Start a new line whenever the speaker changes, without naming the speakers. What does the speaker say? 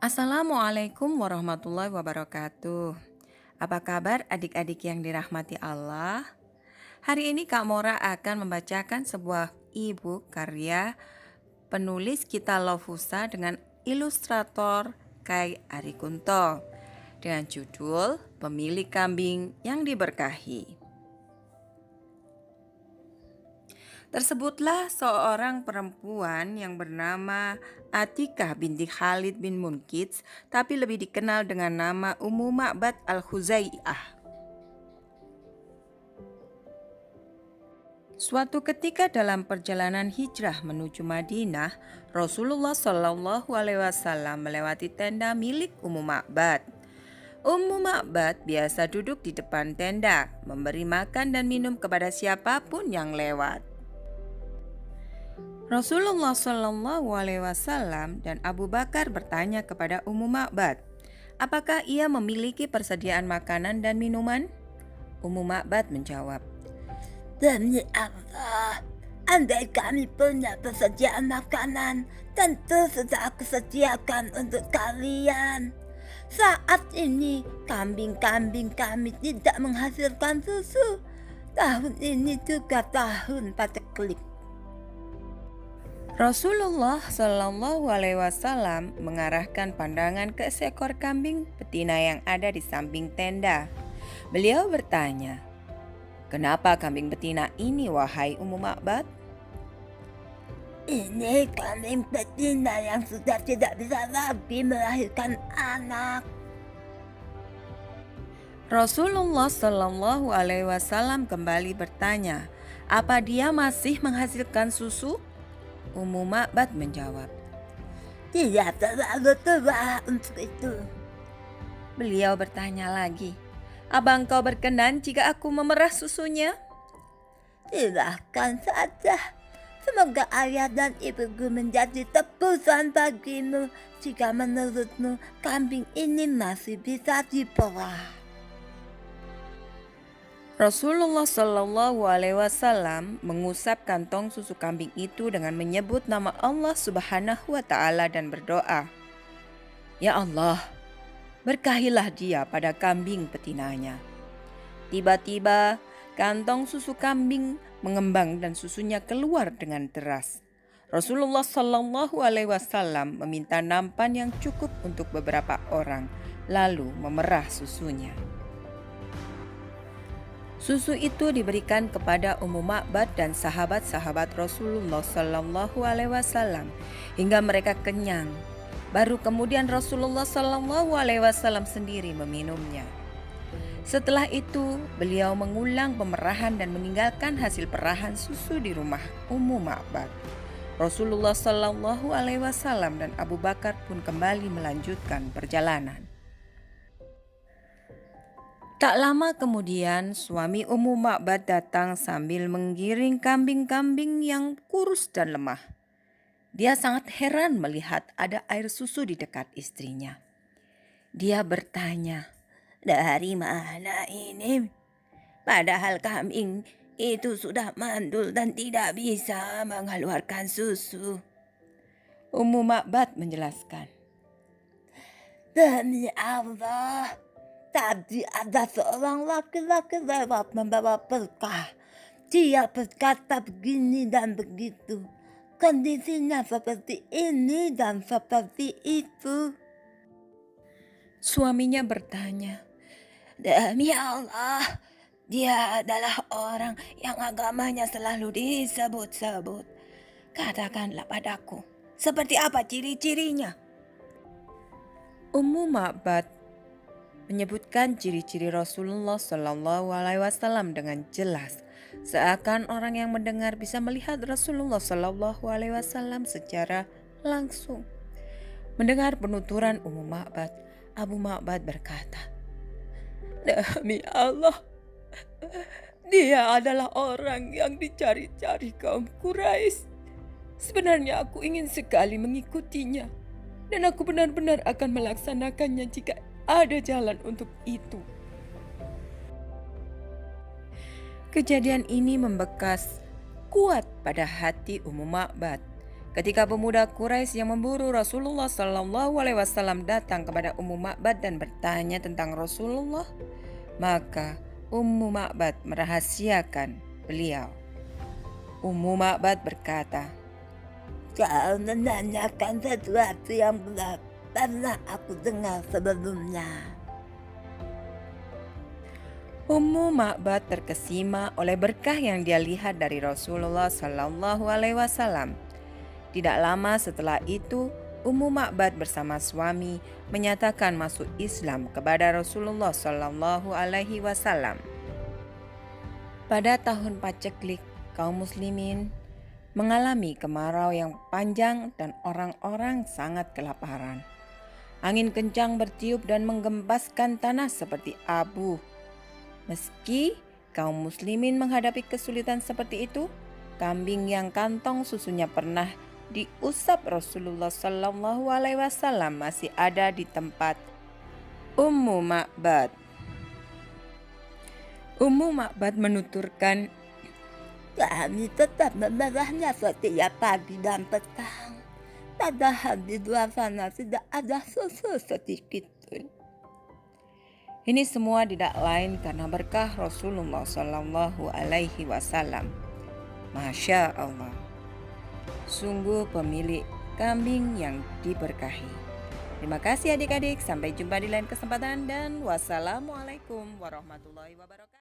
Assalamualaikum warahmatullahi wabarakatuh. Apa kabar adik-adik yang dirahmati Allah? Hari ini Kak Mora akan membacakan sebuah e-book karya penulis Kita Lovusa dengan ilustrator Kai Arikunto dengan judul Pemilik Kambing yang Diberkahi. Tersebutlah seorang perempuan yang bernama Atikah binti Khalid bin Munkits, tapi lebih dikenal dengan nama Ummu Ma'bad al-Khuzaiyah. Suatu ketika dalam perjalanan hijrah menuju Madinah, Rasulullah Shallallahu Alaihi Wasallam melewati tenda milik Ummu Ma'bad. Ummu Ma'bad biasa duduk di depan tenda, memberi makan dan minum kepada siapapun yang lewat. Rasulullah Shallallahu Alaihi Wasallam dan Abu Bakar bertanya kepada Ummu Ma'bad, apakah ia memiliki persediaan makanan dan minuman? Ummu Ma'bad menjawab,
Demi Allah, andai kami punya persediaan makanan, tentu sudah aku sediakan untuk kalian. Saat ini, kambing-kambing kami tidak menghasilkan susu. Tahun ini juga tahun paceklik.
Rasulullah Shallallahu Alaihi Wasallam mengarahkan pandangan ke seekor kambing betina yang ada di samping tenda. Beliau bertanya, kenapa kambing betina ini wahai Ummu Ma'bad?
Ini kambing betina yang sudah tidak bisa lagi melahirkan anak.
Rasulullah Shallallahu Alaihi Wasallam kembali bertanya, apa dia masih menghasilkan susu? Ummu Ma'bad menjawab,
Tidak terlalu tua untuk itu.
Beliau bertanya lagi, apa engkau berkenan jika aku memerah susunya?
Silahkan saja. Semoga ayah dan ibuku menjadi tebusan bagimu jika menurutmu kambing ini masih bisa diperah.
Rasulullah Shallallahu Alaihi Wasallam mengusap kantong susu kambing itu dengan menyebut nama Allah Subhanahu Wa Taala dan berdoa, Ya Allah, berkahilah dia pada kambing betinanya. Tiba-tiba kantong susu kambing mengembang dan susunya keluar dengan deras. Rasulullah Shallallahu Alaihi Wasallam meminta nampan yang cukup untuk beberapa orang, lalu memerah susunya. Susu itu diberikan kepada Ummu Ma'bad dan sahabat-sahabat Rasulullah Shallallahu Alaihi Wasallam hingga mereka kenyang. Baru kemudian Rasulullah Shallallahu Alaihi Wasallam sendiri meminumnya. Setelah itu, beliau mengulang pemerahan dan meninggalkan hasil perahan susu di rumah Ummu Ma'bad. Rasulullah Shallallahu Alaihi Wasallam dan Abu Bakar pun kembali melanjutkan perjalanan. Tak lama kemudian, suami Ummu Ma'bad datang sambil menggiring kambing-kambing yang kurus dan lemah. Dia sangat heran melihat ada air susu di dekat istrinya. Dia bertanya,
Dari mana ini? Padahal kambing itu sudah mandul dan tidak bisa mengeluarkan susu.
Ummu Ma'bad menjelaskan,
Demi Allah, tadi ada seorang laki-laki lewat membawa berkah. Dia berkata begini dan begitu. Kondisinya seperti ini dan seperti itu.
Suaminya bertanya,
Demi Allah, dia adalah orang yang agamanya selalu disebut-sebut. Katakanlah padaku, seperti apa ciri-cirinya?
Ummu Ma'bad menyebutkan ciri-ciri Rasulullah Shallallahu Alaihi Wasallam dengan jelas, seakan orang yang mendengar bisa melihat Rasulullah Shallallahu Alaihi Wasallam secara langsung. Mendengar penuturan Ummu Ma'bad, Abu Ma'bad berkata, Demi Allah, dia adalah orang yang dicari-cari kaum Quraisy. Sebenarnya aku ingin sekali mengikutinya, dan aku benar-benar akan melaksanakannya jika ada jalan untuk itu. Kejadian ini membekas kuat pada hati Ummu Ma'bad. Ketika pemuda Quraisy yang memburu Rasulullah Shallallahu Alaihi Wasallam datang kepada Ummu Ma'bad dan bertanya tentang Rasulullah, maka Ummu Ma'bad merahasiakan beliau. Ummu Ma'bad berkata,
Kau menanyakan sesuatu yang belum pernah aku dengar sebelumnya.
Ummu Ma'bad terkesima oleh berkah yang dia lihat dari Rasulullah Shallallahu Alaihi Wasallam. Tidak lama setelah itu, Ummu Ma'bad bersama suami menyatakan masuk Islam kepada Rasulullah Shallallahu Alaihi Wasallam. Pada tahun paceklik, kaum muslimin mengalami kemarau yang panjang dan orang-orang sangat kelaparan. Angin kencang bertiup dan menggempaskan tanah seperti abu. Meski kaum muslimin menghadapi kesulitan seperti itu, kambing yang kantong susunya pernah diusap Rasulullah Shallallahu Alaihi Wasallam masih ada di tempat Ummu Ma'bad. Ummu Ma'bad menuturkan,
Kami tetap memerahnya setiap pagi dan petang. Padahal di luar sana tidak ada susu sedikit pun.
ini semua tidak lain karena berkah Rasulullah Shallallahu Alaihi Wasallam. Masya Allah, sungguh pemilik kambing yang diberkahi. Terima kasih adik-adik, sampai jumpa di lain kesempatan dan wassalamualaikum warahmatullahi wabarakatuh.